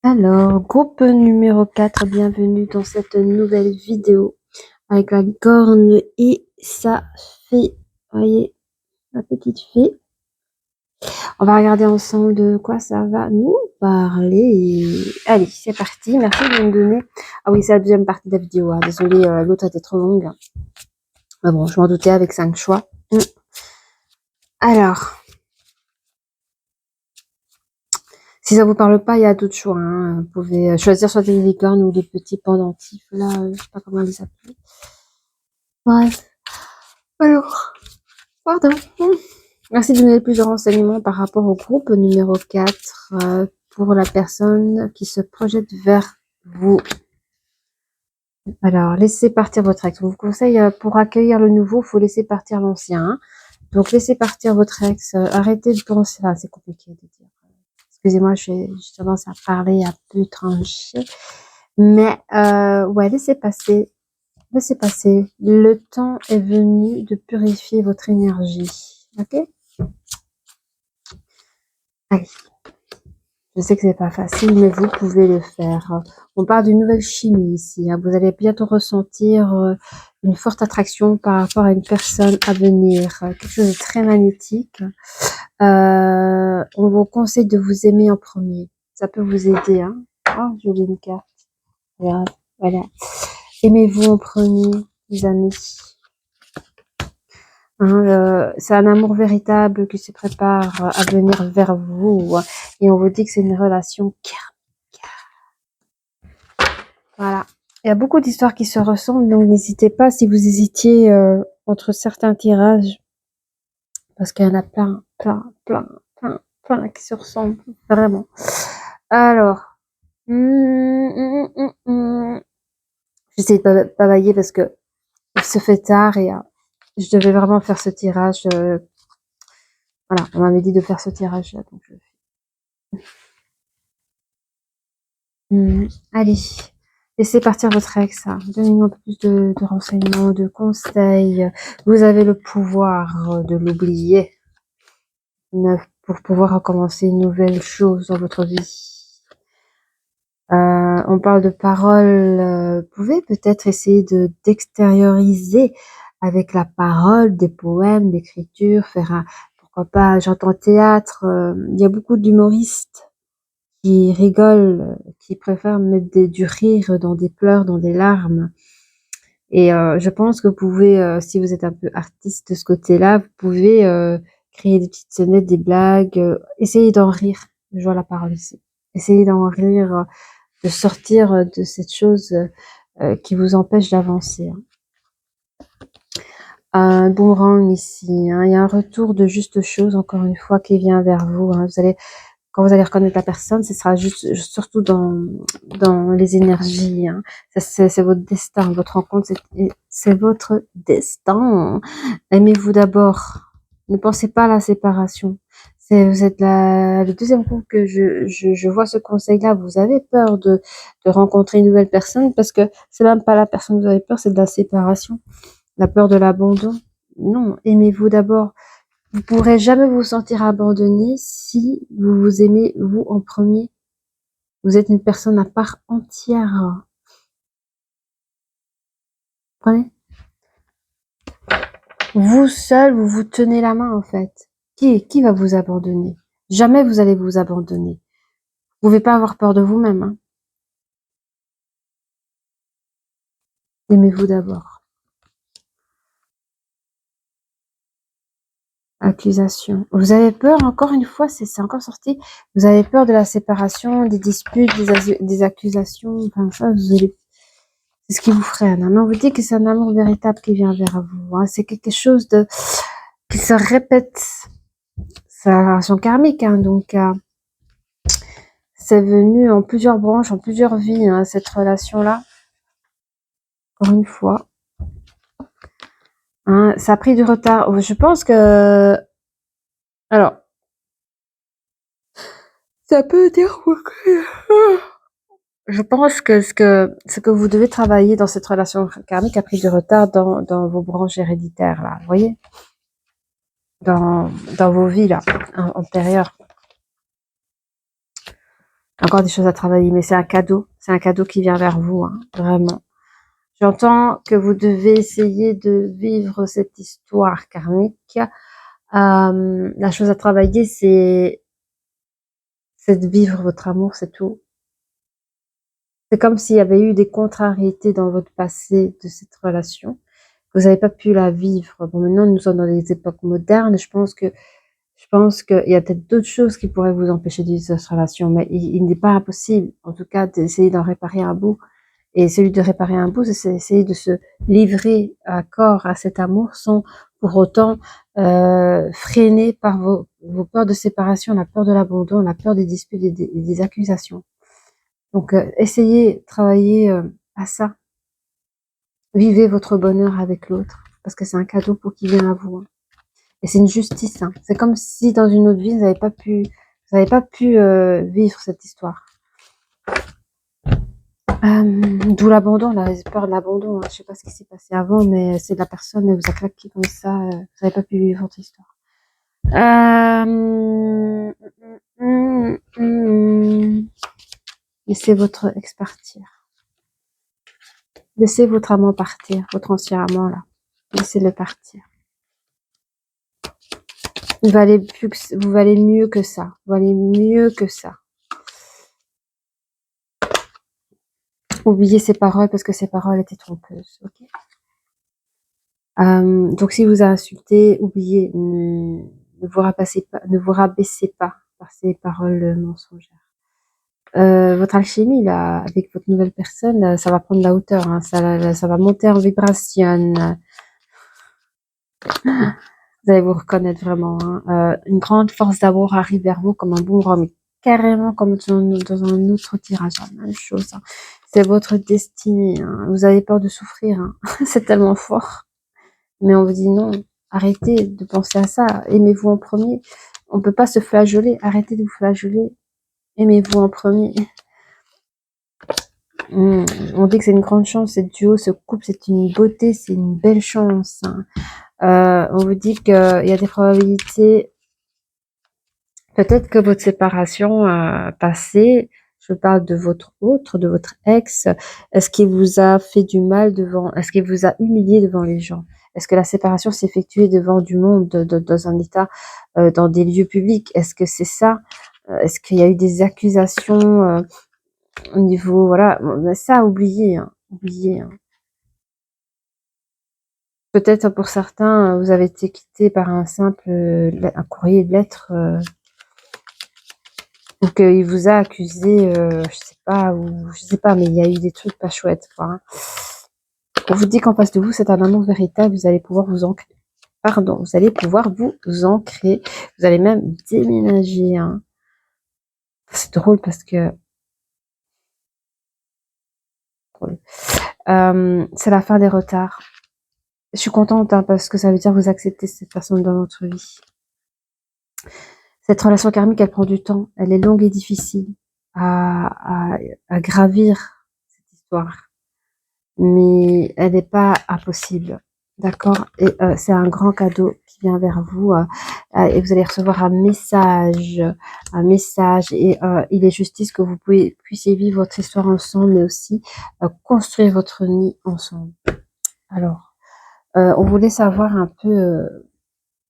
Alors, groupe numéro 4, bienvenue dans cette nouvelle vidéo avec la licorne et sa fée. Voyez, la petite fée. On va regarder ensemble de quoi ça va nous parler. Allez, c'est parti. Merci de me donner. Ah oui, c'est la deuxième partie de la vidéo. Hein. Désolée, l'autre était trop longue. Mais bon, je m'en doutais avec 5 choix. Alors, si ça vous parle pas, il y a d'autres choix. Hein. Vous pouvez choisir soit des licornes ou des petits pendentifs. Là, je sais pas comment les appeler. Bref. Alors, pardon. Merci de me donner plus de renseignements par rapport au groupe numéro 4 pour la personne qui se projette vers vous. Alors, laissez partir votre ex. On vous conseille pour accueillir le nouveau, il faut laisser partir l'ancien. Hein. Donc, laissez partir votre ex. Arrêtez de penser. Ah, c'est compliqué de dire. Excusez-moi, j'ai tendance à parler un peu tranché. Mais, ouais, laissez passer. Laissez passer. Le temps est venu de purifier votre énergie. Ok? Allez. Je sais que c'est pas facile, mais vous pouvez le faire. On parle d'une nouvelle chimie ici. Hein. Vous allez bientôt ressentir une forte attraction par rapport à une personne à venir. Quelque chose de très magnétique. On vous conseille de vous aimer en premier. Ça peut vous aider. Hein. Oh, jolie une carte. Voilà. Voilà. Aimez-vous en premier, les amis. Hein, c'est un amour véritable qui se prépare à venir vers vous. Et on vous dit que c'est une relation voilà. Il y a beaucoup d'histoires qui se ressemblent, donc n'hésitez pas si vous hésitiez entre certains tirages, parce qu'il y en a plein qui se ressemblent, vraiment. Alors, j'essaie de pas bavailler parce que il se fait tard et je devais vraiment faire ce tirage. Voilà, on m'avait dit de faire ce tirage-là, donc je le fais. Allez. Laissez partir votre ex. Donnez-nous un peu plus de renseignements, de conseils. Vous avez le pouvoir de l'oublier pour pouvoir recommencer une nouvelle chose dans votre vie. On parle de paroles. Vous pouvez peut-être essayer d'extérioriser avec la parole des poèmes, d'écriture, faire pourquoi pas, j'entends théâtre. Il y a beaucoup d'humoristes qui rigolent, qui préfèrent mettre du rire dans des pleurs, dans des larmes. Et je pense que vous pouvez, si vous êtes un peu artiste de ce côté-là, vous pouvez créer des petites scénettes, des blagues, essayer d'en rire. Je vois la parole ici. Essayez d'en rire, de sortir de cette chose qui vous empêche d'avancer. Hein. Un boomerang ici. Hein. Il y a un retour de juste chose, encore une fois, qui vient vers vous. Hein. Vous allez quand vous allez reconnaître la personne, ce sera juste surtout dans les énergies. Hein. C'est votre destin, votre rencontre, c'est votre destin. Aimez-vous d'abord. Ne pensez pas à la séparation. Vous êtes le deuxième coup que je vois ce conseil-là. Vous avez peur de rencontrer une nouvelle personne parce que c'est même pas la personne que vous avez peur, c'est de la séparation, la peur de l'abandon. Non, aimez-vous d'abord. Vous pourrez jamais vous sentir abandonné si vous vous aimez vous en premier. Vous êtes une personne à part entière. Vous comprenez? Vous seul, vous vous tenez la main en fait. Qui va vous abandonner? Jamais vous allez vous abandonner. Vous pouvez pas avoir peur de vous-même. Hein. Aimez-vous d'abord. Accusation. Vous avez peur, encore une fois, c'est encore sorti. Vous avez peur de la séparation, des disputes, des accusations. Enfin, ça, vous allez c'est ce qui vous freine. Hein. Mais on vous dit que c'est un amour véritable qui vient vers vous. Hein. C'est quelque chose qui se répète. C'est la relation karmique. Hein. Donc, c'est venu en plusieurs branches, en plusieurs vies, hein, cette relation-là. Encore une fois. Hein, ça a pris du retard. Je pense que... Alors, ça peut dire... Je pense que ce que vous devez travailler dans cette relation karmique a pris du retard dans vos branches héréditaires, là. Vous voyez? Dans vos vies, là, antérieures. Encore des choses à travailler, mais c'est un cadeau. C'est un cadeau qui vient vers vous, hein, vraiment. J'entends que vous devez essayer de vivre cette histoire karmique. La chose à travailler, c'est de vivre votre amour, c'est tout. C'est comme s'il y avait eu des contrariétés dans votre passé de cette relation. Vous n'avez pas pu la vivre. Bon, maintenant, nous sommes dans les époques modernes. Je pense qu'il y a peut-être d'autres choses qui pourraient vous empêcher de vivre cette relation, mais il n'est pas impossible, en tout cas, d'essayer d'en réparer un bout. Et celui de réparer un bout, c'est essayer de se livrer à corps à cet amour sans pour autant freiner par vos peurs de séparation, la peur de l'abandon, la peur des disputes et des accusations. Donc, essayez, travaillez à ça. Vivez votre bonheur avec l'autre, parce que c'est un cadeau pour qui vient à vous. Hein. Et c'est une justice. Hein. C'est comme si dans une autre vie, vous n'avez pas pu vivre cette histoire. D'où l'abandon, la peur de l'abandon. Hein. Je sais pas ce qui s'est passé avant, mais c'est la personne elle vous a claqué comme ça. Vous n'avez pas pu vivre votre histoire. Laissez votre ex partir. Laissez votre amant partir, votre ancien amant là. Laissez-le partir. Vous valez mieux que ça. Vous valez mieux que ça. Oubliez ces paroles parce que ces paroles étaient trompeuses. Okay, donc si vous a insulté, oubliez, ne vous rabaissez pas par ces paroles mensongères. Votre alchimie là, avec votre nouvelle personne, ça va prendre la hauteur, hein, ça va monter en vibration. Vous allez vous reconnaître vraiment. Hein. Une grande force d'amour arrive vers vous comme un boomerang, mais carrément comme dans un autre tirage. La même chose. Hein. C'est votre destinée. Hein. Vous avez peur de souffrir. Hein. C'est tellement fort. Mais on vous dit non. Arrêtez de penser à ça. Aimez-vous en premier. On peut pas se flageoler. Arrêtez de vous flageoler. Aimez-vous en premier. On dit que c'est une grande chance. Cette duo, ce couple, c'est une beauté, c'est une belle chance. Hein. On vous dit qu'il y a des probabilités. Peut-être que votre séparation passée, je parle de votre ex, est-ce qu'il vous a fait du mal est-ce qu'il vous a humilié devant les gens? Est-ce que la séparation s'est effectuée devant du monde, dans un état, dans des lieux publics? Est-ce que c'est ça? Est-ce qu'il y a eu des accusations au niveau, voilà, ça, oubliez, hein, oubliez. Hein. Peut-être pour certains, vous avez été quitté par un simple un courrier de lettres. Donc il vous a accusé, je sais pas, mais il y a eu des trucs pas chouettes, quoi. Hein. On vous dit qu'en face de vous, c'est un amour véritable, vous allez pouvoir vous ancrer. Pardon, vous allez pouvoir vous ancrer. Vous allez même déménager. Hein. C'est drôle parce que c'est la fin des retards. Je suis contente hein, parce que ça veut dire que vous acceptez cette personne dans votre vie. Cette relation karmique, elle prend du temps. Elle est longue et difficile à gravir cette histoire. Mais elle n'est pas impossible. D'accord? Et c'est un grand cadeau qui vient vers vous. Et vous allez recevoir un message. Et il est justice que vous puissiez vivre votre histoire ensemble, mais aussi construire votre nid ensemble. Alors, on voulait savoir un peu...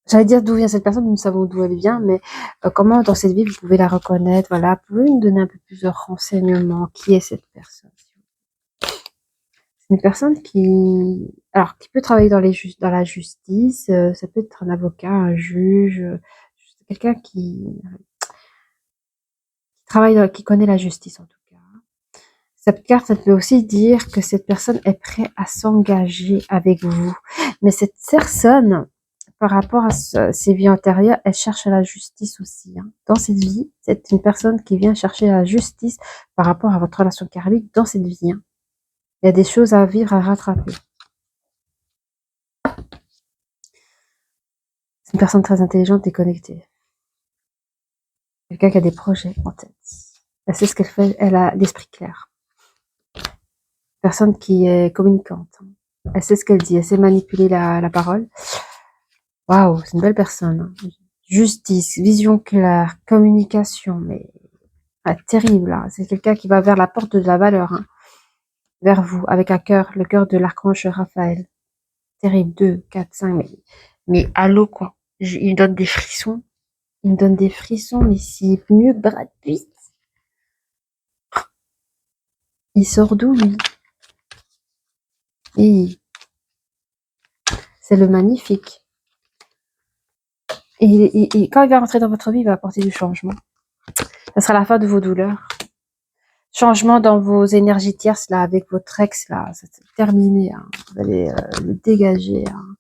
j'allais dire d'où vient cette personne, nous savons d'où elle vient, mais comment dans cette vie vous pouvez la reconnaître, voilà, pouvez-vous nous donner un peu plus de renseignements, qui est cette personne? C'est une personne qui peut travailler dans la justice, ça peut être un avocat, un juge, quelqu'un qui qui connaît la justice en tout cas. Cette carte, ça peut aussi dire que cette personne est prête à s'engager avec vous, mais cette personne par rapport à ses vies antérieures, elle cherche la justice aussi. Hein. Dans cette vie, c'est une personne qui vient chercher la justice par rapport à votre relation karmique dans cette vie. Hein. Il y a des choses à vivre, à rattraper. C'est une personne très intelligente et connectée. Quelqu'un qui a des projets en tête. Elle sait ce qu'elle fait, elle a l'esprit clair. Personne qui est communicante. Elle sait ce qu'elle dit, elle sait manipuler la parole. Waouh, c'est une belle personne. Hein. Justice, vision claire, communication, mais Ah, terrible, là. C'est quelqu'un qui va vers la porte de la valeur, hein, vers vous, avec un cœur, le cœur de l'archange Raphaël. Terrible, 2, 4, 5, mais allô, quoi. Il me donne des frissons. Il me donne des frissons, mais c'est mieux que Brad Pitt. Il sort d'où, lui? Et c'est le magnifique. Et quand il va rentrer dans votre vie, il va apporter du changement. Ça sera la fin de vos douleurs. Changement dans vos énergies tierces, là, avec votre ex, là. C'est terminé, hein. Vous allez le dégager, hein.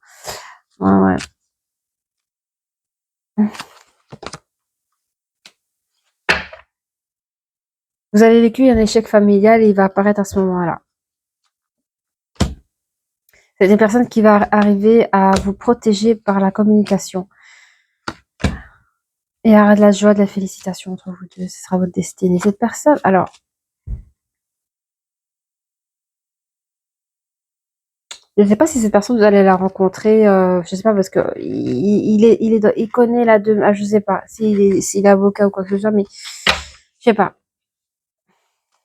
Ouais, ouais. Vous avez vécu un échec familial et il va apparaître à ce moment-là. C'est une personne qui va arriver à vous protéger par la communication. Et avoir de la joie, de la félicitation entre vous deux. Ce sera votre destinée. Cette personne, alors, je ne sais pas si cette personne, vous allez la rencontrer, je ne sais pas, parce que il connaît la deux, je ne sais pas s'il est avocat ou quoi que ce soit, mais je ne sais pas.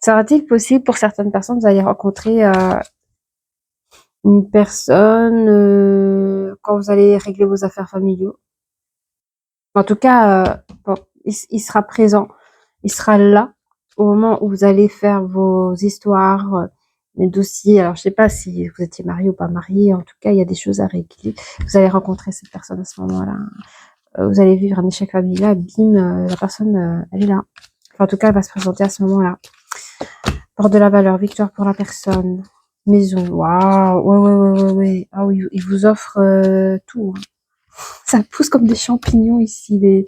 Sera-t-il possible pour certaines personnes, vous allez rencontrer une personne quand vous allez régler vos affaires familiaux? En tout cas, bon, il sera présent, il sera là au moment où vous allez faire vos histoires, les dossiers. Alors, je sais pas si vous étiez marié ou pas marié. En tout cas, il y a des choses à régler. Vous allez rencontrer cette personne à ce moment-là. Vous allez vivre un échec familial. Bim, la personne, elle est là. Enfin, en tout cas, elle va se présenter à ce moment-là. Porte de la valeur, victoire pour la personne. Maison, waouh, ouais. Ah oui, il vous offre tout, hein. Ça pousse comme des champignons ici.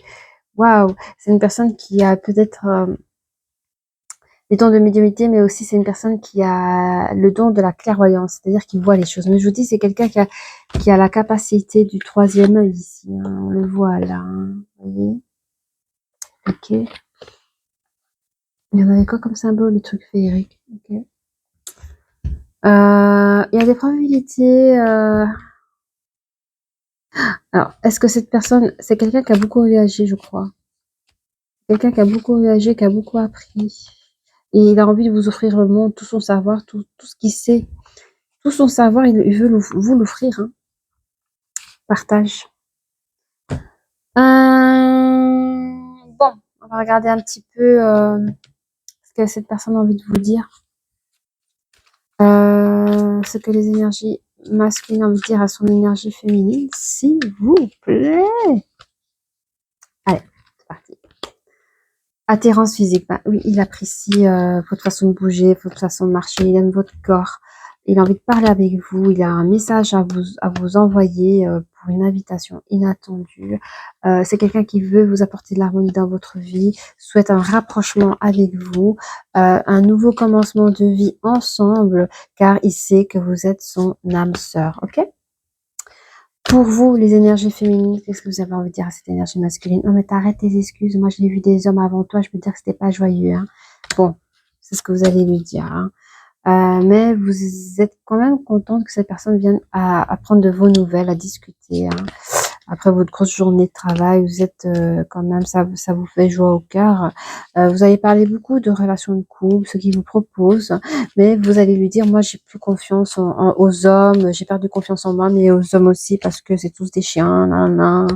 Waouh, c'est une personne qui a peut-être des dons de médiumnité, mais aussi c'est une personne qui a le don de la clairvoyance, c'est-à-dire qui voit les choses. Mais je vous dis, c'est quelqu'un qui a la capacité du troisième œil ici, hein. On le voit là, hein. Vous voyez? Ok. Il y en avait quoi comme symbole, le truc féerique? Ok. Il y a des probabilités. Alors, est-ce que cette personne, c'est quelqu'un qui a beaucoup voyagé, je crois. Quelqu'un qui a beaucoup voyagé, qui a beaucoup appris. Et il a envie de vous offrir le monde, tout son savoir, tout ce qu'il sait. Tout son savoir, il veut vous l'offrir, hein. Partage. Bon, on va regarder un petit peu ce que cette personne a envie de vous dire. Ce que les énergies masculines ont envie de dire à son énergie féminine, s'il vous plaît. Allez, c'est parti. Attirance physique, bah oui, il apprécie votre façon de bouger, votre façon de marcher, il aime votre corps, il a envie de parler avec vous, il a un message à vous envoyer pour une invitation inattendue. C'est quelqu'un qui veut vous apporter de l'harmonie dans votre vie, souhaite un rapprochement avec vous, un nouveau commencement de vie ensemble, car il sait que vous êtes son âme sœur, ok? Pour vous, les énergies féminines, qu'est-ce que vous avez envie de dire à cette énergie masculine? Non, mais t'arrêtes tes excuses. Moi, je l'ai vu des hommes avant toi. Je peux te dire que c'était pas joyeux, hein. Bon, c'est ce que vous allez lui dire, hein. Mais vous êtes quand même contente que cette personne vienne à prendre de vos nouvelles, à discuter, hein. Après votre grosse journée de travail, vous êtes quand même, ça vous fait joie au cœur. Vous avez parlé beaucoup de relations de couple, ce qu'il vous propose, mais vous allez lui dire, moi j'ai plus confiance aux hommes, j'ai perdu confiance en moi, mais aux hommes aussi parce que c'est tous des chiens, nan.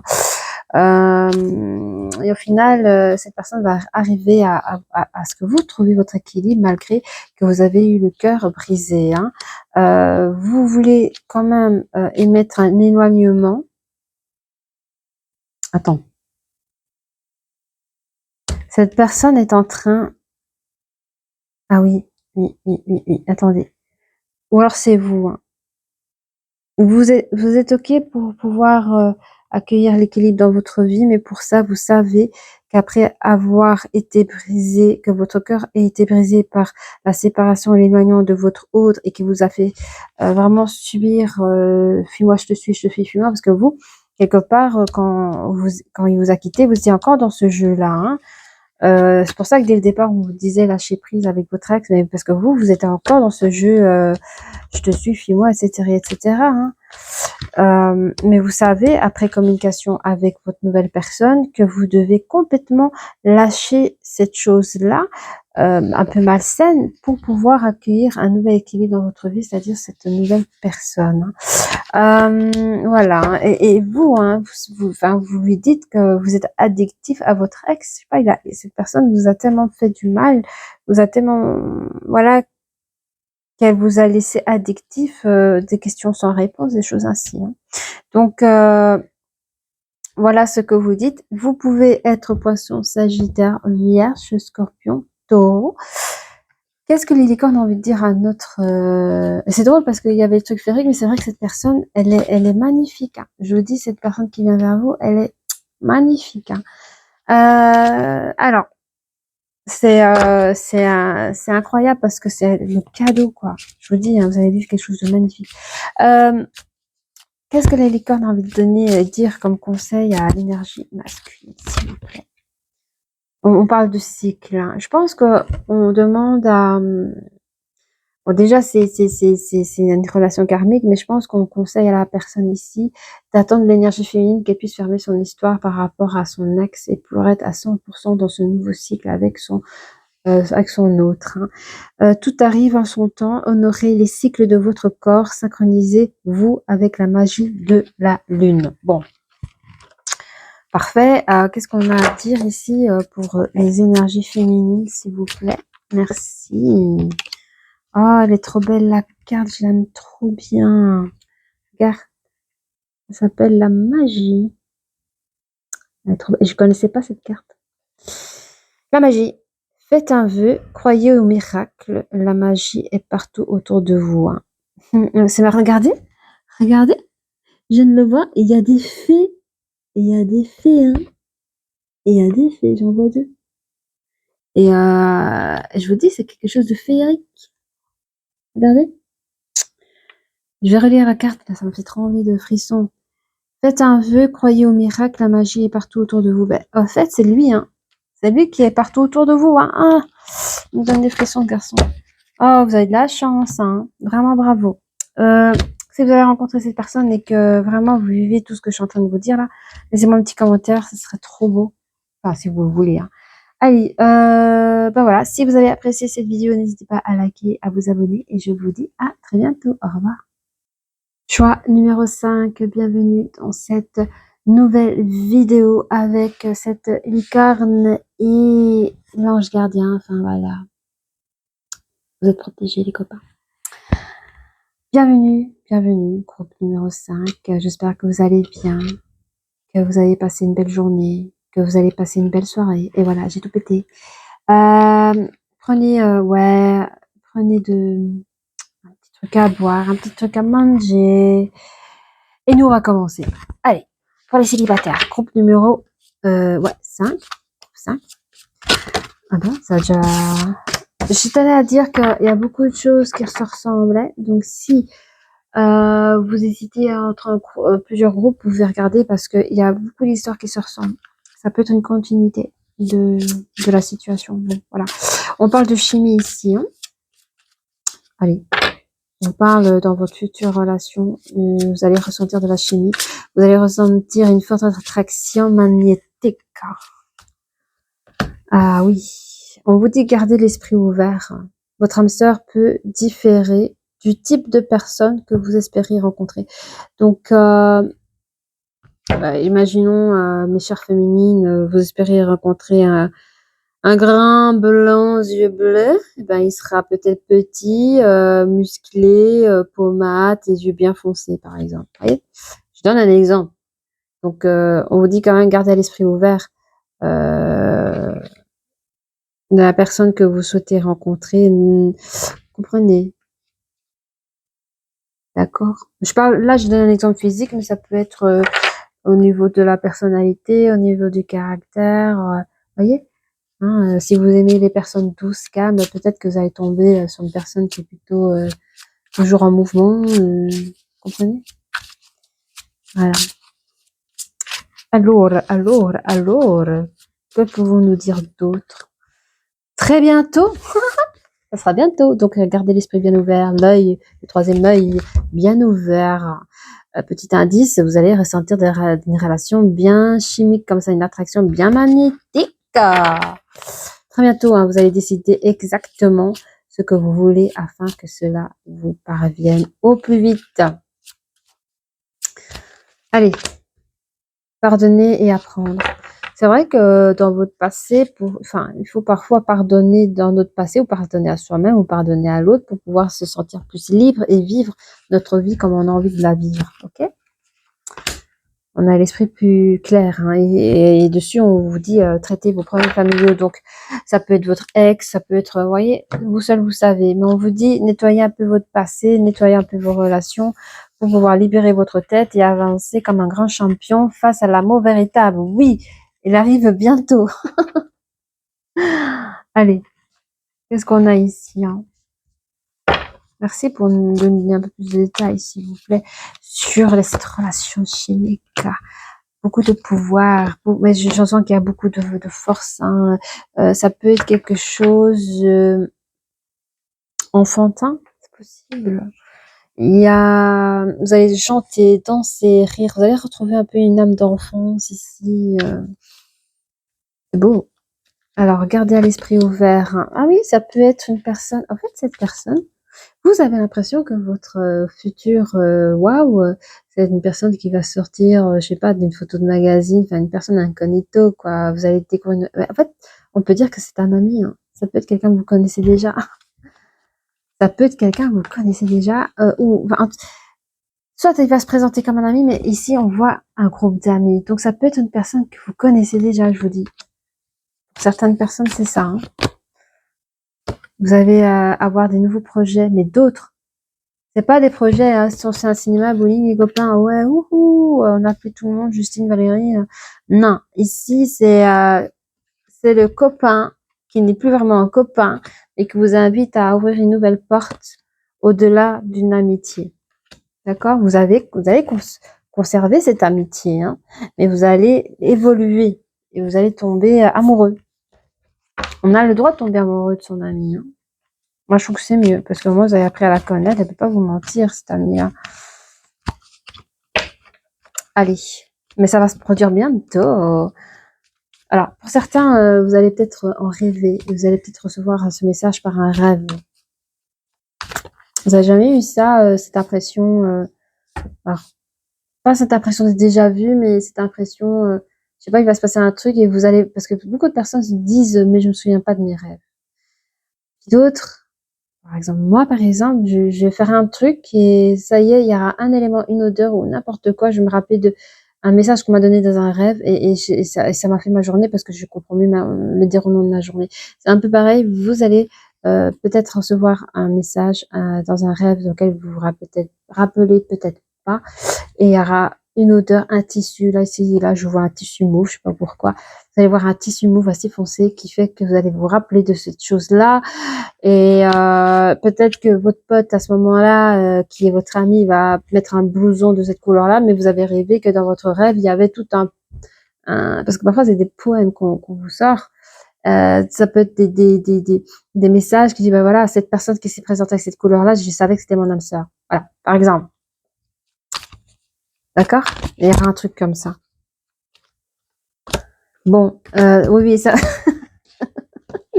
Et au final, cette personne va arriver à ce que vous trouviez votre équilibre malgré que vous avez eu le cœur brisé, hein. Vous voulez quand même émettre un éloignement. Attends. Cette personne est en train... Ah oui, oui. Attendez. Ou alors c'est vous, hein. Vous êtes OK pour pouvoir accueillir l'équilibre dans votre vie, mais pour ça, vous savez qu'après avoir été brisé, que votre cœur a été brisé par la séparation et l'éloignement de votre autre et qui vous a fait vraiment subir fuis-moi, je te suis, je te fuis-moi, parce que vous, quelque part, quand il vous a quitté, vous étiez encore dans ce jeu-là, hein. C'est pour ça que dès le départ, on vous disait lâcher prise avec votre ex, mais parce que vous êtes encore dans ce jeu, je te suis, fuis-moi, etc., etc., hein. Mais vous savez, après communication avec votre nouvelle personne, que vous devez complètement lâcher cette chose-là, un peu malsaine, pour pouvoir accueillir un nouvel équilibre dans votre vie, c'est-à-dire cette nouvelle personne. Voilà. Et vous, hein, vous lui dites que vous êtes addictif à votre ex. Je sais pas, cette personne vous a tellement fait du mal, vous a tellement, voilà, qu'elle vous a laissé addictif, des questions sans réponse, des choses ainsi. Hein. Donc, voilà ce que vous dites. Vous pouvez être poisson, sagittaire, vierge, scorpion, taureau. Qu'est-ce que les licornes ont envie de dire à notre... C'est drôle parce qu'il y avait le truc féerique, mais c'est vrai que cette personne, elle est magnifique. Hein. Je vous dis, cette personne qui vient vers vous, elle est magnifique. Hein. Alors, c'est incroyable parce que c'est le cadeau, quoi. Je vous dis, hein, vous allez vivre quelque chose de magnifique. Qu'est-ce que les licornes ont envie de donner, dire comme conseil à l'énergie masculine, s'il vous plaît? On parle de cycle. Hein. Je pense que on demande à... Bon, déjà, c'est une relation karmique, mais je pense qu'on conseille à la personne ici d'attendre l'énergie féminine qu'elle puisse fermer son histoire par rapport à son ex et pour être à 100% dans ce nouveau cycle avec son autre. Hein. Tout arrive en son temps. Honorez les cycles de votre corps. Synchronisez-vous avec la magie de la lune. Bon. Parfait. Qu'est-ce qu'on a à dire ici pour les énergies féminines, s'il vous plaît? Merci. Oh, elle est trop belle la carte, je l'aime trop bien. Regarde, ça s'appelle la magie. Elle est trop... Je connaissais pas cette carte. La magie. Faites un vœu, croyez au miracle. La magie est partout autour de vous. Hein. C'est mal, regardez. Regardez. Je viens de le voir. Il y a des fées. Il y a des fées. Hein. Il y a des fées, j'en vois deux. Et je vous dis, c'est quelque chose de féerique. Regardez. Je vais relire la carte, là, ça me fait trop envie de frisson. Faites un vœu, croyez au miracle, la magie est partout autour de vous. Ben, en fait, c'est lui, hein. C'est lui qui est partout autour de vous, hein. Ah, il me donne des frissons, garçon. Oh, vous avez de la chance, hein. Vraiment bravo. Si vous avez rencontré cette personne et que vraiment vous vivez tout ce que je suis en train de vous dire là, laissez-moi un petit commentaire, ce serait trop beau. Enfin, si vous le voulez, hein. Allez, ben voilà. Si vous avez apprécié cette vidéo, n'hésitez pas à liker, à vous abonner et je vous dis à très bientôt. Au revoir. Choix numéro 5, bienvenue dans cette nouvelle vidéo avec cette licorne et l'ange gardien. Enfin voilà, vous êtes protégés les copains. Bienvenue, bienvenue, groupe numéro 5. J'espère que vous allez bien, que vous avez passé une belle journée, que vous allez passer une belle soirée. Et voilà, j'ai tout pété. Prenez, prenez un petit truc à boire, un petit truc à manger. Et nous, on va commencer. Allez, pour les célibataires, groupe numéro 5. Ah ben, ça a déjà... Je tenais à dire qu'il y a beaucoup de choses qui se ressemblaient. Donc, si vous hésitez entre plusieurs groupes, vous pouvez regarder parce qu'il y a beaucoup d'histoires qui se ressemblent. Ça peut être une continuité de la situation. Bon, voilà. On parle de chimie ici. Hein. Allez. On parle dans votre future relation, vous allez ressentir de la chimie, vous allez ressentir une forte attraction magnétique. Ah oui, on vous dit gardez l'esprit ouvert. Votre âme sœur peut différer du type de personne que vous espérez rencontrer. Donc, imaginons, mes chères féminines, vous espérez rencontrer un grain blanc aux yeux bleus, eh ben, il sera peut-être petit, musclé, peau mate, les yeux bien foncés, par exemple. Vous voyez, je donne un exemple. Donc, on vous dit quand même garder l'esprit ouvert de la personne que vous souhaitez rencontrer. Comprenez? D'accord? Là, je donne un exemple physique, mais ça peut être au niveau de la personnalité, au niveau du caractère. Voyez? Hein, si vous aimez les personnes douces, calmes, peut-être que vous allez tomber sur une personne qui est plutôt toujours en mouvement. Comprenez? Voilà. Alors, que pouvons-nous dire d'autre? Très bientôt, ça sera bientôt. Donc, gardez l'esprit bien ouvert, l'œil, le troisième œil bien ouvert. petit indice, vous allez ressentir une relation bien chimique, comme ça, une attraction bien magnétique. Très bientôt, hein, vous allez décider exactement ce que vous voulez afin que cela vous parvienne au plus vite. Allez, pardonner et apprendre. C'est vrai que dans votre passé, il faut parfois pardonner dans notre passé, ou pardonner à soi-même, ou pardonner à l'autre pour pouvoir se sentir plus libre et vivre notre vie comme on a envie de la vivre. Ok? On a l'esprit plus clair, hein, et dessus on vous dit traitez vos problèmes familiaux. Donc ça peut être votre ex, ça peut être, vous voyez, vous seul vous savez, mais on vous dit nettoyez un peu votre passé, nettoyez un peu vos relations pour pouvoir libérer votre tête et avancer comme un grand champion face à l'amour véritable. Oui, il arrive bientôt. Allez, qu'est-ce qu'on a ici, hein? Merci pour nous donner un peu plus de détails, s'il vous plaît, sur cette relation chimique. Beaucoup de pouvoir, mais je sens qu'il y a beaucoup de force, hein. Ça peut être quelque chose enfantin, c'est possible. Vous allez chanter, danser, rire, vous allez retrouver un peu une âme d'enfance ici. C'est beau. Alors, gardez à l'esprit ouvert, hein. Ah oui, ça peut être une personne. En fait, cette personne, vous avez l'impression que votre futur, waouh, c'est une personne qui va sortir, je sais pas, d'une photo de magazine, enfin une personne incognito, quoi. Vous allez découvrir en fait, on peut dire que c'est un ami, hein. Ça peut être quelqu'un que vous connaissez déjà. Ça peut être quelqu'un que vous connaissez déjà, ou enfin, soit il va se présenter comme un ami, mais ici on voit un groupe d'amis. Donc ça peut être une personne que vous connaissez déjà, je vous dis. Pour certaines personnes, c'est ça, hein. Vous allez avoir des nouveaux projets, mais d'autres. C'est pas des projets, hein, c'est un cinéma, bowling, les copains, ouais, ouhou, on appelle tout le monde, Justine, Valérie. Non, ici, c'est le copain qui n'est plus vraiment un copain et qui vous invite à ouvrir une nouvelle porte au-delà d'une amitié. D'accord? Vous allez conserver cette amitié, hein, mais vous allez évoluer et vous allez tomber amoureux. On a le droit de tomber amoureux de son ami, hein. Moi, je trouve que c'est mieux, parce que moi, vous avez appris à la connaître, elle ne peut pas vous mentir, cette amie-là. Allez, mais ça va se produire bientôt. Alors, pour certains, vous allez peut-être en rêver, vous allez peut-être recevoir ce message par un rêve. Vous n'avez jamais eu ça, cette impression, alors, pas cette impression de déjà vu, mais cette impression, je sais pas, il va se passer un truc et vous allez, parce que beaucoup de personnes se disent, mais je me souviens pas de mes rêves. D'autres, par exemple, moi, par exemple, je vais faire un truc et ça y est, il y aura un élément, une odeur ou n'importe quoi. Je me rappelle de un message qu'on m'a donné dans un rêve et ça m'a fait ma journée parce que je comprends mieux le déroulement de ma journée. C'est un peu pareil. Vous allez peut-être recevoir un message dans un rêve auquel vous vous rappelez peut-être pas, et il y aura une odeur, un tissu. Là, ici, là, je vois un tissu mauve, je sais pas pourquoi. Vous allez voir un tissu mauve assez foncé qui fait que vous allez vous rappeler de cette chose-là. Et peut-être que votre pote à ce moment-là, qui est votre ami, va mettre un blouson de cette couleur-là, mais vous avez rêvé que dans votre rêve, il y avait tout parce que parfois c'est des poèmes qu'on vous sort. Ça peut être des messages qui disent, ben voilà, cette personne qui s'est présentée avec cette couleur-là, je savais que c'était mon âme sœur. Voilà, par exemple. D'accord? Il y aura un truc comme ça. Bon, oui, ça.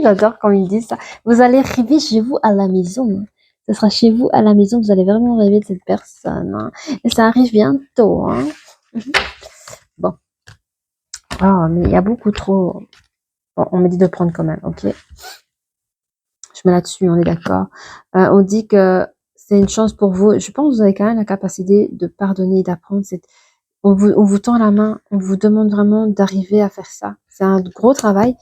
J'adore quand ils disent ça. Vous allez rêver chez vous à la maison. Ce sera chez vous à la maison. Vous allez vraiment rêver de cette personne, hein. Et ça arrive bientôt, hein. Bon. Ah, mais il y a beaucoup trop. Bon, on me dit de prendre quand même, ok. Je mets là-dessus, on est d'accord. On dit que c'est une chance pour vous. Je pense que vous avez quand même la capacité de pardonner et d'apprendre. On vous tend la main, on vous demande vraiment d'arriver à faire ça. C'est un gros travail,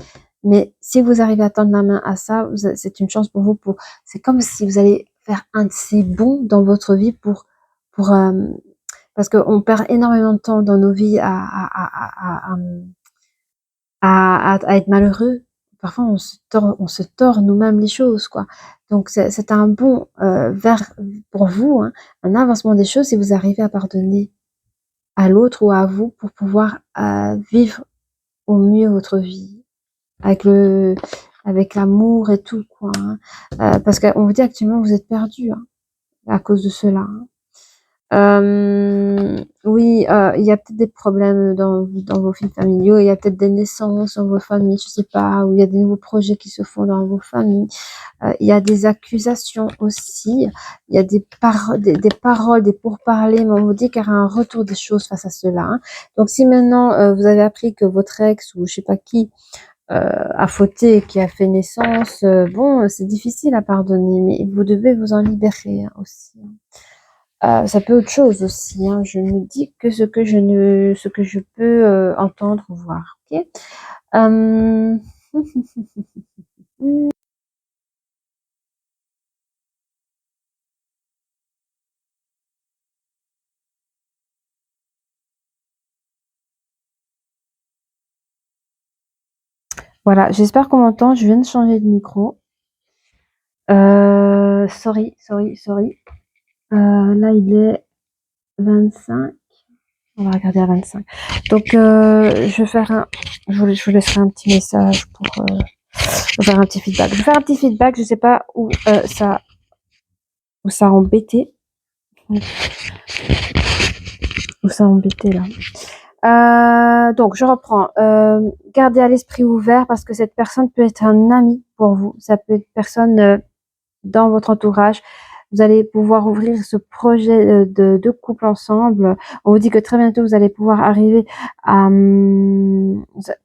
mais si vous arrivez à tendre la main à ça, c'est une chance pour vous. C'est comme si vous allez faire un de ces bons dans votre vie pour parce qu'on perd énormément de temps dans nos vies à être malheureux. Parfois, on se tord nous-mêmes les choses, quoi. Donc, c'est un bon pour vous, hein, un avancement des choses si vous arrivez à pardonner à l'autre ou à vous pour pouvoir vivre au mieux votre vie avec l'amour et tout, quoi, hein. Parce qu'on vous dit actuellement vous êtes perdu, hein, à cause de cela, hein. Oui, il y a peut-être des problèmes dans vos fils familiaux, il y a peut-être des naissances dans vos familles, je sais pas, ou il y a des nouveaux projets qui se font dans vos familles. Il y a des accusations aussi, il y a des paroles, des pourparlers, mais on vous dit qu'il y aura un retour des choses face à cela, hein. Donc si maintenant, vous avez appris que votre ex ou je sais pas qui, a fauté et qui a fait naissance, bon, c'est difficile à pardonner, mais vous devez vous en libérer, hein, aussi, hein. Ça peut être autre chose aussi, hein. Je ne dis que ce que je peux entendre ou voir. Ok. Euh, voilà, j'espère qu'on m'entend. Je viens de changer de micro. Sorry, sorry, sorry. Là, il est 25. On va regarder à 25. Donc, je vais faire je vous laisserai un petit message pour faire un petit feedback. Je vais faire un petit feedback. Je sais pas où ça a embêté. Où ça a embêté là. Donc, je reprends. Gardez à l'esprit ouvert parce que cette personne peut être un ami pour vous. Ça peut être une personne dans votre entourage. Vous allez pouvoir ouvrir ce projet de couple ensemble. On vous dit que très bientôt, vous allez pouvoir arriver à...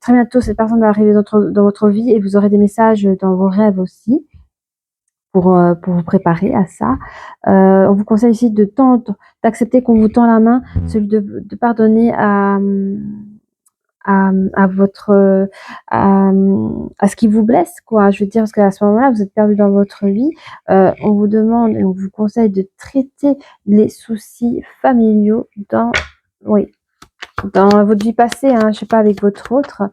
très bientôt, cette personne va arriver dans votre vie et vous aurez des messages dans vos rêves aussi pour vous préparer à ça. On vous conseille ici d'accepter qu'on vous tend la main, celui de pardonner à votre à ce qui vous blesse, quoi. Je veux dire, parce qu'à ce moment-là, vous êtes perdu dans votre vie. On vous demande et on vous conseille de traiter les soucis familiaux oui, dans votre vie passée, hein, je sais pas, avec votre autre.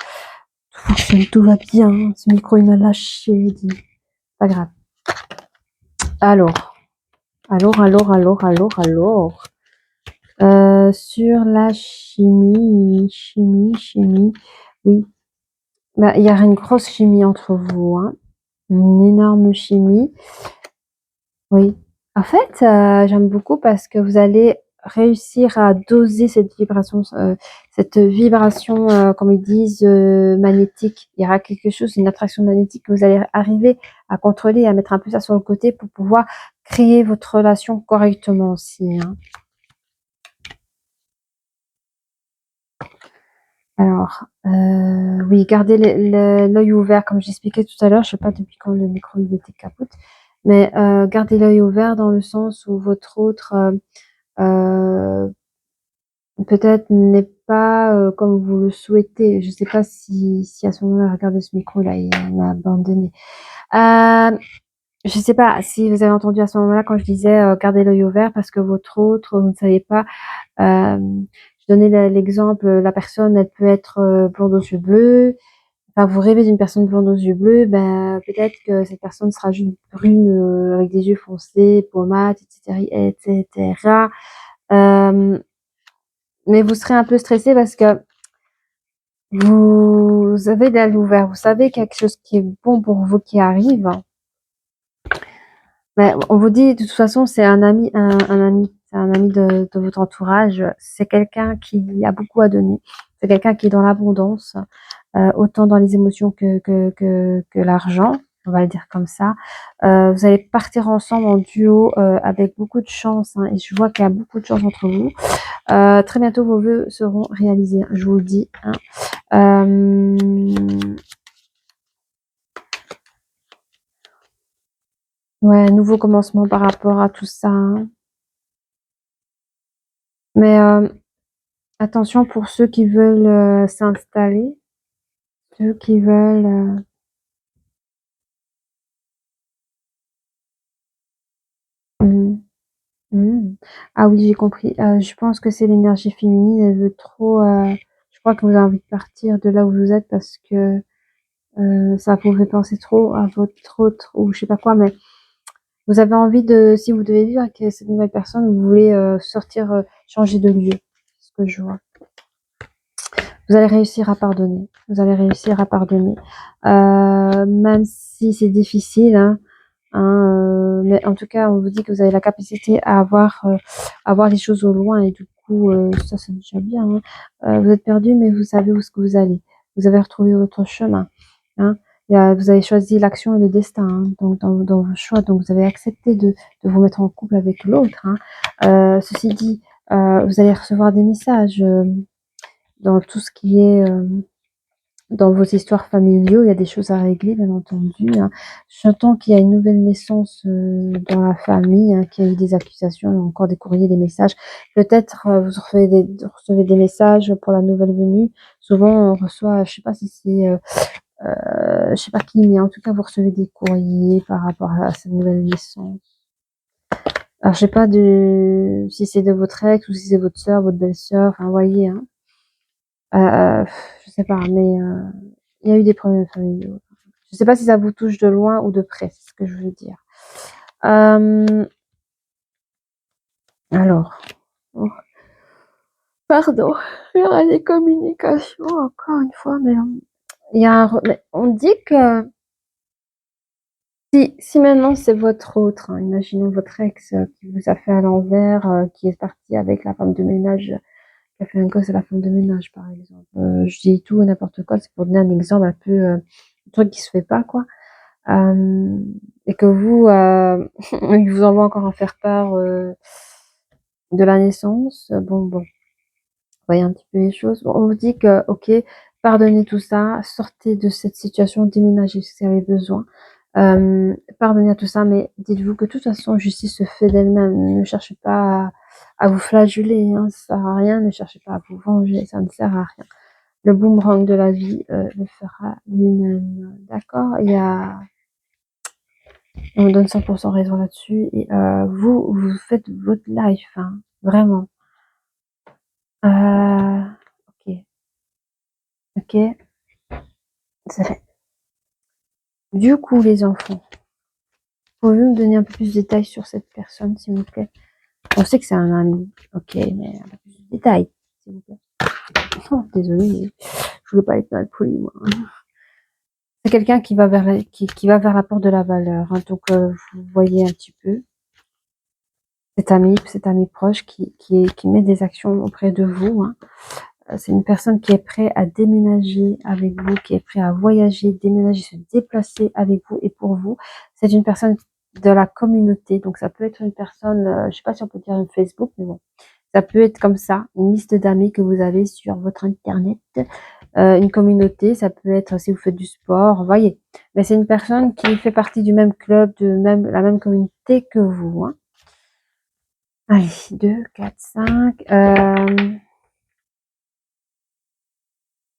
Tout fonctionne, tout va bien. Ce micro, il m'a lâché, dit. Pas grave. Alors, alors. Sur la chimie. Oui, bah, il y a une grosse chimie entre vous, hein. Une énorme chimie. Oui. En fait, j'aime beaucoup parce que vous allez réussir à doser cette vibration, comme ils disent, magnétique. Il y aura quelque chose, une attraction magnétique que vous allez arriver à contrôler, à mettre un peu ça sur le côté pour pouvoir créer votre relation correctement aussi, hein. Alors, oui, gardez l'œil ouvert comme j'expliquais tout à l'heure. Je sais pas depuis quand le micro il était capote, mais gardez l'œil ouvert dans le sens où votre autre, peut-être n'est pas, comme vous le souhaitez. Je sais pas si à ce moment-là, regardez ce micro-là, il m'a abandonné. Je sais pas si vous avez entendu à ce moment-là quand je disais, gardez l'œil ouvert parce que votre autre, vous ne savez pas. Je donnais l'exemple, la personne, elle peut être blonde aux yeux bleus. Enfin, vous rêvez d'une personne blonde aux yeux bleus, ben peut-être que cette personne sera juste brune avec des yeux foncés, peau mate, etc. Mais vous serez un peu stressé parce que vous avez l'œil ouvert, vous savez quelque chose qui est bon pour vous qui arrive. Mais on vous dit de toute façon, c'est un ami, un ami, c'est un ami de votre entourage. C'est quelqu'un qui a beaucoup à donner. C'est quelqu'un qui est dans l'abondance, autant dans les émotions que l'argent. On va le dire comme ça. Vous allez partir ensemble en duo avec beaucoup de chance, hein, et je vois qu'il y a beaucoup de chance entre vous. Très bientôt, vos vœux seront réalisés, hein, je vous le dis, hein. Ouais, nouveau commencement par rapport à tout ça, hein. Mais attention pour ceux qui veulent s'installer, ceux qui veulent... mmh, mmh. Ah oui, j'ai compris. Je pense que c'est l'énergie féminine, elle veut trop... je crois que vous avez envie de partir de là où vous êtes parce que ça vous fait penser trop à votre autre ou je sais pas quoi, mais vous avez envie de... Si vous devez vivre avec cette nouvelle personne, vous voulez sortir, changer de lieu, c'est ce que je vois. Vous allez réussir à pardonner. Vous allez réussir à pardonner. Même si c'est difficile, hein. hein, mais en tout cas, on vous dit que vous avez la capacité à voir les choses au loin et du coup, ça c'est déjà bien, hein. Vous êtes perdu, mais vous savez où est-ce que vous allez. Vous avez retrouvé votre chemin, hein. Vous avez choisi l'action et le destin, hein, donc dans vos choix, donc vous avez accepté de vous mettre en couple avec l'autre, hein. Ceci dit, vous allez recevoir des messages dans tout ce qui est dans vos histoires familiaux, il y a des choses à régler, bien entendu, hein. J'entends qu'il y a une nouvelle naissance dans la famille, hein, qu'il y a eu des accusations, encore des courriers, des messages. Peut-être vous recevez des messages pour la nouvelle venue. Souvent, on reçoit, je sais pas si c'est, je sais pas qui, mais en tout cas, vous recevez des courriers par rapport à cette nouvelle naissance. Alors, je sais pas si c'est de votre ex ou si c'est votre sœur, votre belle-sœur, enfin, vous voyez, hein. Euh, je sais pas, mais il y a eu des problèmes familiaux. Je sais pas si ça vous touche de loin ou de près, c'est ce que je veux dire. Alors, oh, pardon, il y aura des communications encore une fois, mais mais on dit que si maintenant c'est votre autre, hein, imaginons votre ex qui vous a fait à l'envers, qui est parti avec la femme de ménage, qui a fait un gosse à la femme de ménage, par exemple. Je dis tout et n'importe quoi, c'est pour donner un exemple un peu, un truc qui se fait pas, quoi. Et que vous, il vous envoie encore en faire part de la naissance. Bon, voyez un petit peu les choses. Bon, on vous dit que, ok, pardonnez tout ça, sortez de cette situation, déménagez si vous avez besoin. Pardonnez à tout ça, mais dites-vous que de toute façon, justice se fait d'elle-même. Ne cherchez pas à vous flageller, hein, ça sert à rien. Ne cherchez pas à vous venger, ça ne sert à rien. Le boomerang de la vie le fera lui-même. D'accord? On me donne 100% raison là-dessus. Et vous faites votre life, hein, vraiment. Ok, ok, c'est fait. Du coup, les enfants, pouvez-vous me donner un peu plus de détails sur cette personne, s'il vous plaît? On sait que c'est un ami, ok, mais un peu plus de détails, s'il vous plaît. Oh, désolée, je voulais pas être mal poli, moi. C'est quelqu'un qui va vers qui va vers la porte de la valeur, hein, donc vous voyez un petit peu cet ami proche qui met des actions auprès de vous, hein. C'est une personne qui est prête à déménager avec vous, qui est prête à voyager, déménager, se déplacer avec vous et pour vous. C'est une personne de la communauté, donc ça peut être une personne, je sais pas si on peut dire une Facebook, mais bon, ça peut être comme ça, une liste d'amis que vous avez sur votre internet, une communauté, ça peut être si vous faites du sport, vous voyez. Mais c'est une personne qui fait partie du même club, la même communauté que vous, hein. Allez, 2, 4, 5.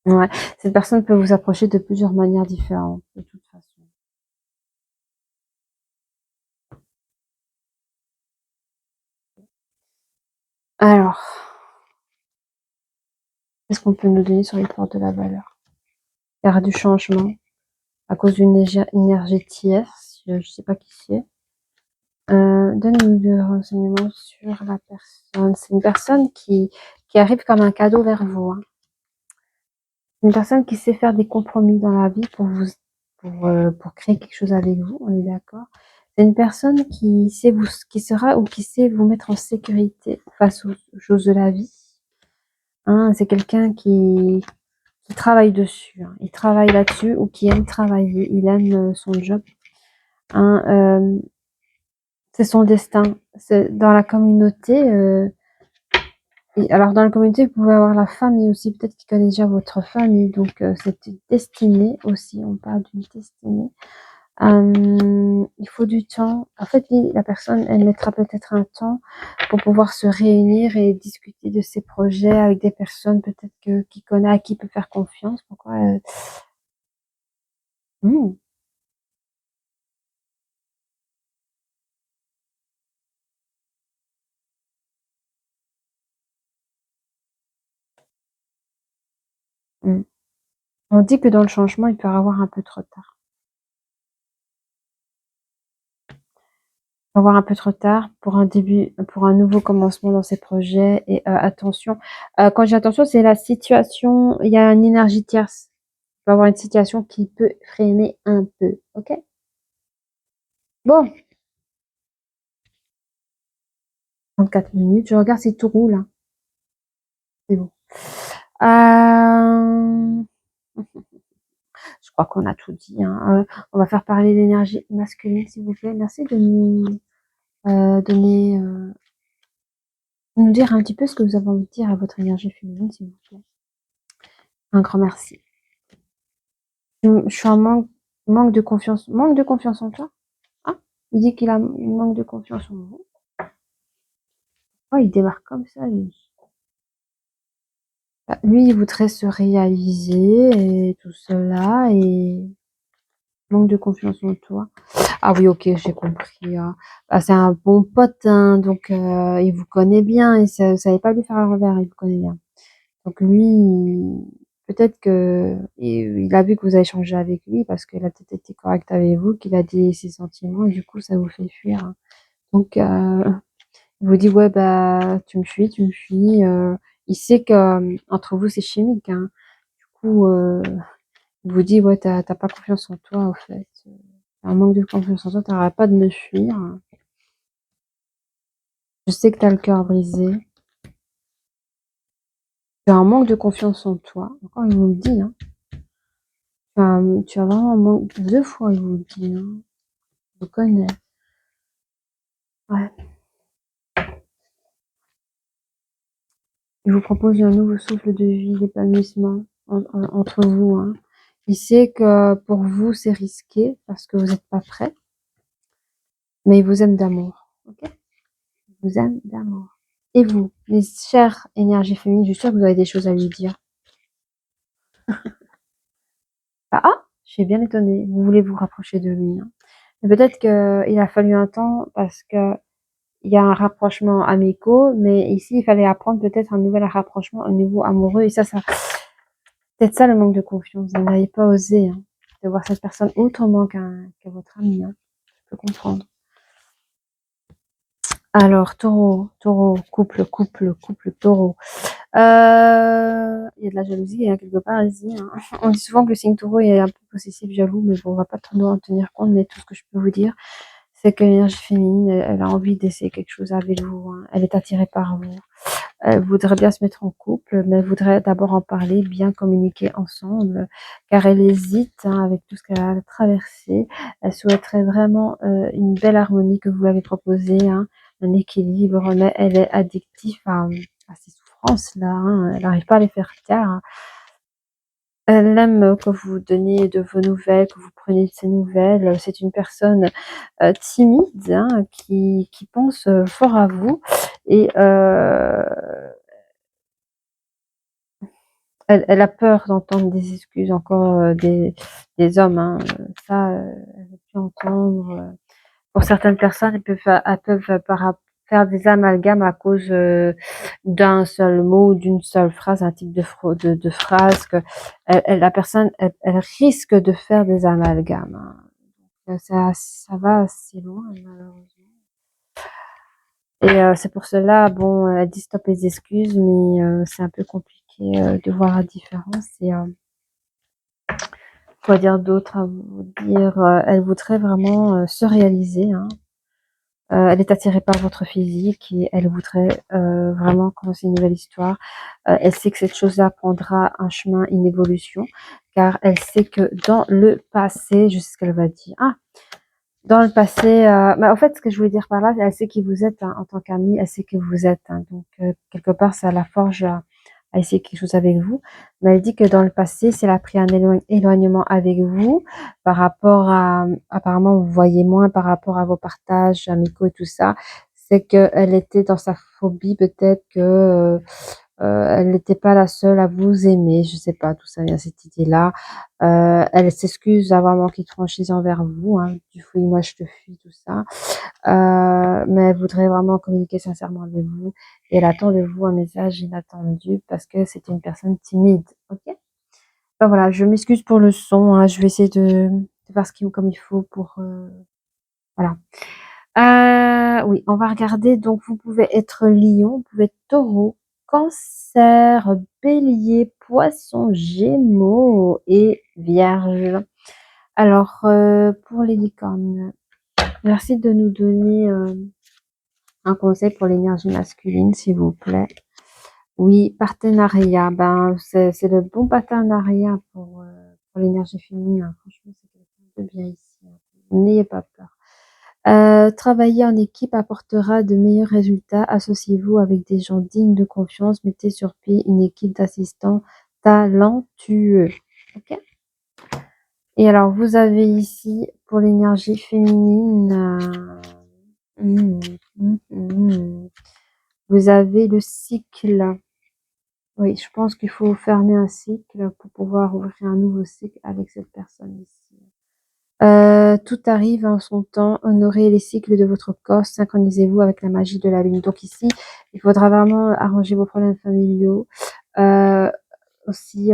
Ouais, cette personne peut vous approcher de plusieurs manières différentes, de toute façon. Alors, qu'est-ce qu'on peut nous donner sur les portes de la valeur? Il y aura du changement à cause d'une énergie tierce, je ne sais pas qui c'est. Donne-nous des renseignements sur la personne. C'est une personne qui arrive comme un cadeau vers vous, hein. Une personne qui sait faire des compromis dans la vie pour créer quelque chose avec vous, on est d'accord? C'est une personne qui sera ou qui sait vous mettre en sécurité face aux choses de la vie, hein. C'est quelqu'un qui travaille dessus, hein. Il travaille là-dessus ou qui aime travailler. Il aime son job, hein. C'est son destin. C'est dans la communauté. Et alors dans la communauté, vous pouvez avoir la famille aussi, peut-être qu'il connaît déjà votre famille, donc c'est une destinée aussi, on parle d'une destinée. Il faut du temps. En fait, la personne, elle mettra peut-être un temps pour pouvoir se réunir et discuter de ses projets avec des personnes peut-être qui connaît, à qui peut faire confiance. Pourquoi hmm, hmm. On dit que dans le changement, il peut y avoir un peu trop tard. Avoir un peu trop tard pour un début, pour un nouveau commencement dans ses projets. Et attention, quand j'ai attention, c'est la situation. Il y a une énergie tierce. Il peut y avoir une situation qui peut freiner un peu. Ok? Bon, 34 minutes. Je regarde si tout roule, hein. C'est bon. Je crois qu'on a tout dit, hein. On va faire parler l'énergie masculine, s'il vous plaît. Merci de nous donner, nous dire un petit peu ce que vous avez envie de dire à votre énergie féminine, s'il vous plaît. Un grand merci. Je suis en manque de confiance. Manque de confiance en toi? Ah, il dit qu'il a une manque de confiance en vous. Oh, il démarre comme ça, lui. Bah, lui, il voudrait se réaliser et tout cela, et manque de confiance en toi. Ah oui, ok, j'ai compris, hein. Bah, c'est un bon pote, hein, donc il vous connaît bien, et ça, vous savez pas lui faire un revers, il vous connaît bien. Donc lui, peut-être que il a vu que vous avez changé avec lui parce qu'il a peut-être été correct avec vous, qu'il a dit ses sentiments, et du coup, ça vous fait fuir, hein. Donc, il vous dit, ouais, bah, tu me fuis. Il sait que entre vous, c'est chimique, hein. Du coup, il vous dit, ouais, t'as pas confiance en toi, en fait. T'as un manque de confiance en toi, t'arrêtes pas de me fuir. Je sais que t'as le cœur brisé. Tu as un manque de confiance en toi. Encore, il vous le dit, hein. Tu as vraiment un manque, 2 fois, il vous le dit, hein. Je vous connais. Ouais. Il vous propose un nouveau souffle de vie, d'épanouissement entre vous, hein. Il sait que pour vous, c'est risqué parce que vous n'êtes pas prêt, mais il vous aime d'amour. Ok? Il vous aime d'amour. Et vous, mes chères énergies féminines, je suis sûre que vous avez des choses à lui dire. Je suis bien étonnée. Vous voulez vous rapprocher de lui, hein. Mais peut-être qu'il a fallu un temps parce que il y a un rapprochement amicaux, mais ici, il fallait apprendre peut-être un nouvel rapprochement au niveau amoureux. Et ça, peut-être ça le manque de confiance. Vous n'avez pas osé, hein, de voir cette personne autrement que votre ami, hein. Je peux comprendre. Alors, taureau, couple, taureau. Il y a de la jalousie, hein, quelque part ici, hein. On dit souvent que le signe taureau est un peu possessif, jaloux, mais bon, on va pas trop en tenir compte. Mais tout ce que je peux vous dire, c'est que l'énergie féminine, elle a envie d'essayer quelque chose avec vous, hein. Elle est attirée par vous. Elle voudrait bien se mettre en couple, mais elle voudrait d'abord en parler, bien communiquer ensemble, car elle hésite, hein, avec tout ce qu'elle a traversé. Elle souhaiterait vraiment une belle harmonie que vous lui avez proposée, hein, un équilibre, mais elle est addictive à ces souffrances-là, hein. Elle n'arrive pas à les faire taire, hein. Elle aime que vous donniez de vos nouvelles, que vous preniez de ses nouvelles. C'est une personne timide, hein, qui pense fort à vous, et elle a peur d'entendre des excuses encore des hommes, hein. Ça, elle veut plus entendre. Pour certaines personnes, elles peuvent faire des amalgames à cause d'un seul mot, d'une seule phrase, un type de phrase que la personne, elle risque de faire des amalgames, hein. Ça va assez loin, malheureusement. Et c'est pour cela, bon, elle dit stop les excuses, mais c'est un peu compliqué de voir la différence. Et quoi dire d'autre à vous dire? Elle voudrait vraiment se réaliser, hein. Elle est attirée par votre physique et elle voudrait vraiment commencer une nouvelle histoire. Elle sait que cette chose-là prendra un chemin, une évolution, car elle sait que dans le passé, je sais ce qu'elle va dire. Dans le passé, en fait, ce que je voulais dire par là, elle sait qui vous êtes, hein, en tant qu'amie, elle sait qui vous êtes, hein, donc quelque part, ça la forge à essayer quelque chose avec vous. Mais elle dit que dans le passé, si elle a pris un éloignement avec vous par rapport à, apparemment, vous voyez moins par rapport à vos partages amicaux et tout ça, c'est qu'elle était dans sa phobie, peut-être que elle n'était pas la seule à vous aimer, je sais pas d'où ça vient cette idée-là. Elle s'excuse d'avoir manqué de franchise envers vous, hein, du «fouille-moi, je te fuis», tout ça. Mais elle voudrait vraiment communiquer sincèrement avec vous, et elle attend de vous un message inattendu parce que c'est une personne timide. OK? Enfin voilà, je m'excuse pour le son, hein, je vais essayer de faire comme il faut pour, voilà. Oui, on va regarder. Donc vous pouvez être lion, vous pouvez être taureau, cancer, bélier, poisson, gémeaux et vierge. Alors, pour les licornes, Merci de nous donner un conseil pour l'énergie masculine, s'il vous plaît. Oui, partenariat. Ben, c'est le bon partenariat pour l'énergie féminine, hein. Franchement, c'est quelqu'un de bien ici, hein. N'ayez pas peur. Travailler en équipe apportera de meilleurs résultats. Associez-vous avec des gens dignes de confiance. Mettez sur pied une équipe d'assistants talentueux. Ok. Et alors, vous avez ici, pour l'énergie féminine, vous avez le cycle. Oui, je pense qu'il faut fermer un cycle pour pouvoir ouvrir un nouveau cycle avec cette personne ici. Tout arrive en son temps. Honorez les cycles de votre corps. Synchronisez-vous avec la magie de la lune. Donc ici, il faudra vraiment arranger vos problèmes familiaux. Aussi,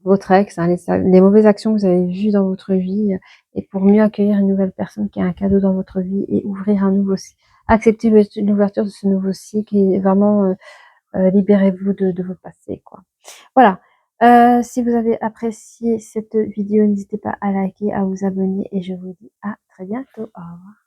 votre ex, hein, les mauvaises actions que vous avez vues dans votre vie, et pour mieux accueillir une nouvelle personne qui est un cadeau dans votre vie et ouvrir un nouveau cycle. Acceptez l'ouverture de ce nouveau cycle et vraiment libérez-vous de vos passés, quoi. Voilà. Si vous avez apprécié cette vidéo, n'hésitez pas à liker, à vous abonner et je vous dis à très bientôt. Au revoir.